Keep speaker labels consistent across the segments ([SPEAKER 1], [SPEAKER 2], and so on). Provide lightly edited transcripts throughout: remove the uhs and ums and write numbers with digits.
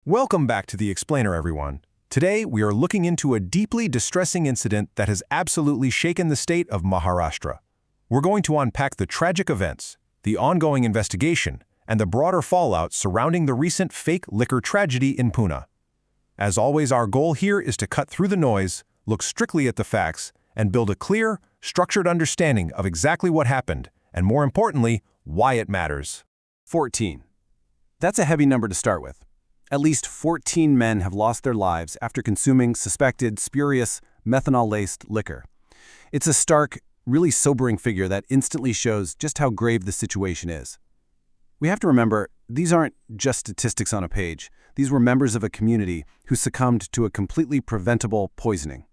[SPEAKER 1] Welcome back to The Explainer, everyone. Today, we are looking into a deeply distressing incident that has absolutely shaken the state of Maharashtra. We're going to unpack the tragic events, the ongoing investigation, and the broader fallout surrounding the recent fake liquor tragedy in Pune. As always, our goal here is to cut through the noise, look strictly at the facts, and build a clear, structured understanding of exactly what happened, and more importantly, why it matters.
[SPEAKER 2] 14. That's a heavy number to start with. At least 14 men have lost their lives after consuming suspected spurious methanol-laced liquor. It's a stark, really sobering figure that instantly shows just how grave the situation is. We have to remember, these aren't just statistics on a page. These were members of a community who succumbed to a completely preventable poisoning.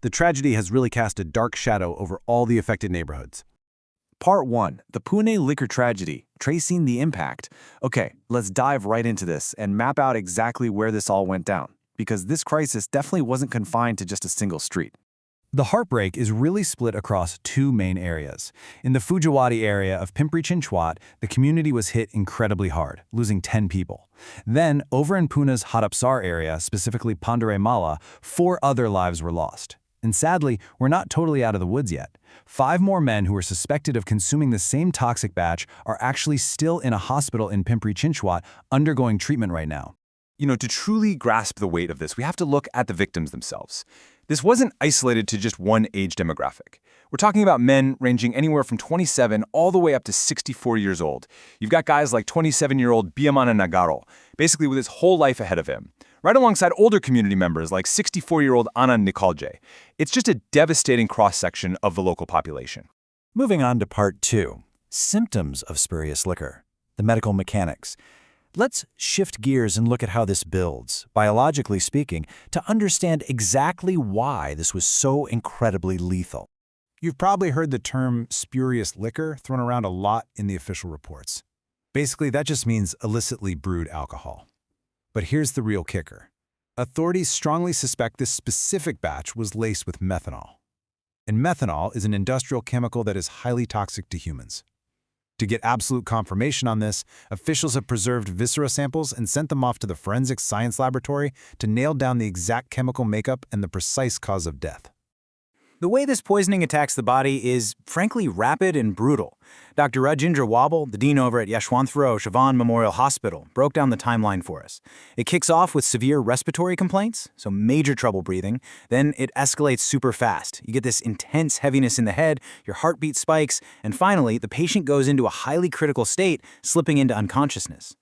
[SPEAKER 2] The tragedy has really cast a dark shadow over all the affected neighborhoods.
[SPEAKER 3] Part 1. The Pune liquor tragedy, tracing the impact. Okay, let's dive right into this and map out exactly where this all went down, because this crisis definitely wasn't confined to just a single street.
[SPEAKER 4] The heartbreak is really split across two main areas. In the Fujawadi area of Pimpri-Chinchwad, the community was hit incredibly hard, losing 10 people. Then, over in Pune's Hadapsar area, specifically Pandare Mala, 4 other lives were lost. And sadly, we're not totally out of the woods yet. 5 more men who are suspected of consuming the same toxic batch are actually still in a hospital in Pimpri-Chinchwad undergoing treatment right now.
[SPEAKER 3] To truly grasp the weight of this, we have to look at the victims themselves. This wasn't isolated to just one age demographic. We're talking about men ranging anywhere from 27 all the way up to 64 years old. You've got guys like 27-year-old Biyamana Nagaro, basically with his whole life ahead of him, right alongside older community members like 64-year-old Anand Nikolje. It's just a devastating cross-section of the local population.
[SPEAKER 4] Moving on to part 2, symptoms of spurious liquor, the medical mechanics. Let's shift gears and look at how this builds, biologically speaking, to understand exactly why this was so incredibly lethal. You've probably heard the term spurious liquor thrown around a lot in the official reports. Basically, that just means illicitly brewed alcohol. But here's the real kicker. Authorities strongly suspect this specific batch was laced with methanol. And methanol is an industrial chemical that is highly toxic to humans. To get absolute confirmation on this, officials have preserved viscera samples and sent them off to the forensic science laboratory to nail down the exact chemical makeup and the precise cause of death.
[SPEAKER 5] The way this poisoning attacks the body is, frankly, rapid and brutal. Dr. Rajendra Wabble, the dean over at Yashwantrao Chavan Memorial Hospital, broke down the timeline for us. It kicks off with severe respiratory complaints, so major trouble breathing. Then it escalates super fast. You get this intense heaviness in the head, your heartbeat spikes, and finally, the patient goes into a highly critical state, slipping into unconsciousness.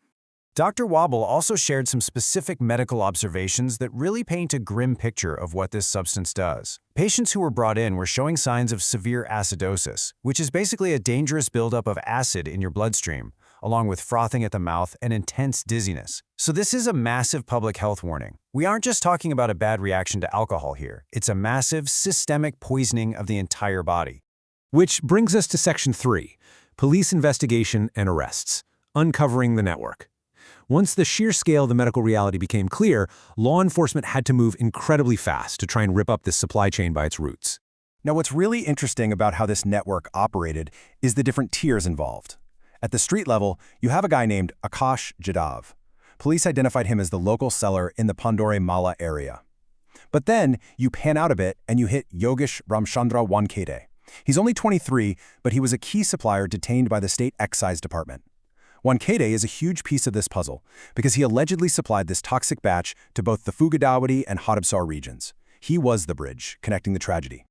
[SPEAKER 4] Dr. Wabble also shared some specific medical observations that really paint a grim picture of what this substance does. Patients who were brought in were showing signs of severe acidosis, which is basically a dangerous buildup of acid in your bloodstream, along with frothing at the mouth and intense dizziness. So this is a massive public health warning. We aren't just talking about a bad reaction to alcohol here. It's a massive systemic poisoning of the entire body.
[SPEAKER 1] Which brings us to Section 3, Police Investigation and Arrests, Uncovering the Network. Once the sheer scale of the medical reality became clear, law enforcement had to move incredibly fast to try and rip up this supply chain by its roots.
[SPEAKER 6] Now, what's really interesting about how this network operated is the different tiers involved. At the street level, you have a guy named Akash Jadhav. Police identified him as the local seller in the Pandore Mala area. But then you pan out a bit and you hit Yogesh Ramchandra Wankede. He's only 23, but he was a key supplier detained by the state excise department. Wankede is a huge piece of this puzzle because he allegedly supplied this toxic batch to both the Fugadawadi and Hadapsar regions. He was the bridge connecting the tragedy.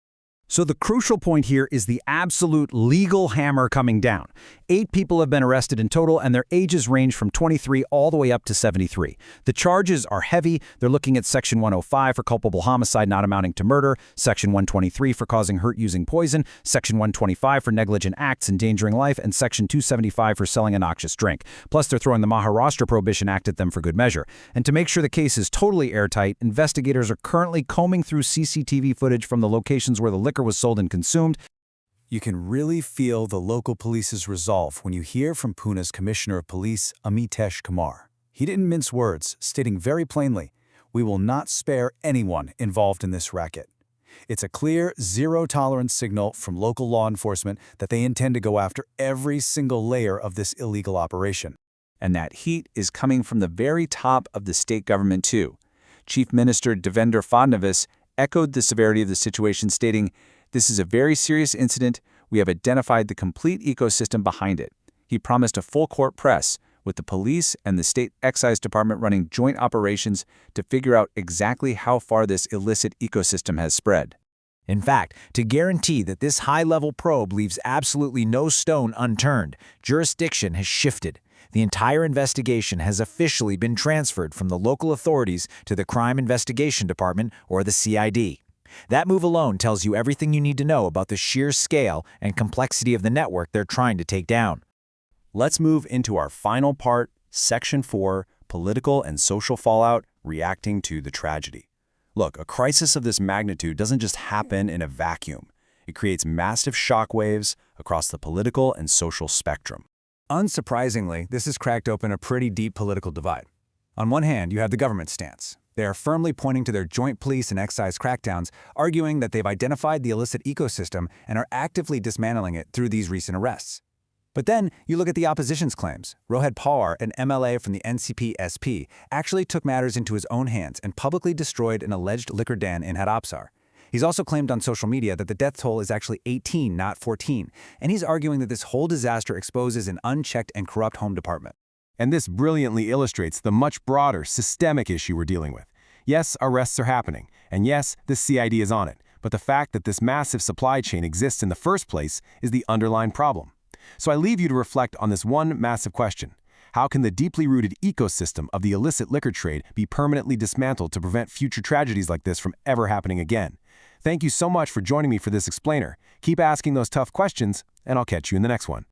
[SPEAKER 7] So the crucial point here is the absolute legal hammer coming down. 8 people have been arrested in total, and their ages range from 23 all the way up to 73. The charges are heavy. They're looking at Section 105 for culpable homicide not amounting to murder, Section 123 for causing hurt using poison, Section 125 for negligent acts endangering life, and Section 275 for selling a noxious drink. Plus, they're throwing the Maharashtra Prohibition Act at them for good measure. And to make sure the case is totally airtight, investigators are currently combing through CCTV footage from the locations where the liquor was sold and consumed.
[SPEAKER 4] You can really feel the local police's resolve when you hear from Pune's Commissioner of Police, Amitesh Kumar. He didn't mince words, stating very plainly, "We will not spare anyone involved in this racket." It's a clear, zero-tolerance signal from local law enforcement that they intend to go after every single layer of this illegal operation.
[SPEAKER 3] And that heat is coming from the very top of the state government, too. Chief Minister Devendra Fadnavis echoed the severity of the situation, stating, "This is a very serious incident. We have identified the complete ecosystem behind it." He promised a full-court press, with the police and the state excise department running joint operations to figure out exactly how far this illicit ecosystem has spread.
[SPEAKER 5] In fact, to guarantee that this high-level probe leaves absolutely no stone unturned, jurisdiction has shifted. The entire investigation has officially been transferred from the local authorities to the Crime Investigation Department, or the CID. That move alone tells you everything you need to know about the sheer scale and complexity of the network they're trying to take down.
[SPEAKER 6] Let's move into our final part, Section 4, Political and Social Fallout Reacting to the Tragedy. Look, a crisis of this magnitude doesn't just happen in a vacuum. It creates massive shockwaves across the political and social spectrum.
[SPEAKER 2] Unsurprisingly, this has cracked open a pretty deep political divide. On one hand, you have the government's stance. They are firmly pointing to their joint police and excise crackdowns, arguing that they've identified the illicit ecosystem and are actively dismantling it through these recent arrests. But then, you look at the opposition's claims. Rohit Pawar, an MLA from the NCP-SP, actually took matters into his own hands and publicly destroyed an alleged liquor den in Hadapsar. He's also claimed on social media that the death toll is actually 18, not 14, and he's arguing that this whole disaster exposes an unchecked and corrupt home department.
[SPEAKER 6] And this brilliantly illustrates the much broader, systemic issue we're dealing with. Yes, arrests are happening, and yes, the CID is on it, but the fact that this massive supply chain exists in the first place is the underlying problem. So I leave you to reflect on this one massive question. How can the deeply rooted ecosystem of the illicit liquor trade be permanently dismantled to prevent future tragedies like this from ever happening again? Thank you so much for joining me for this explainer. Keep asking those tough questions, and I'll catch you in the next one.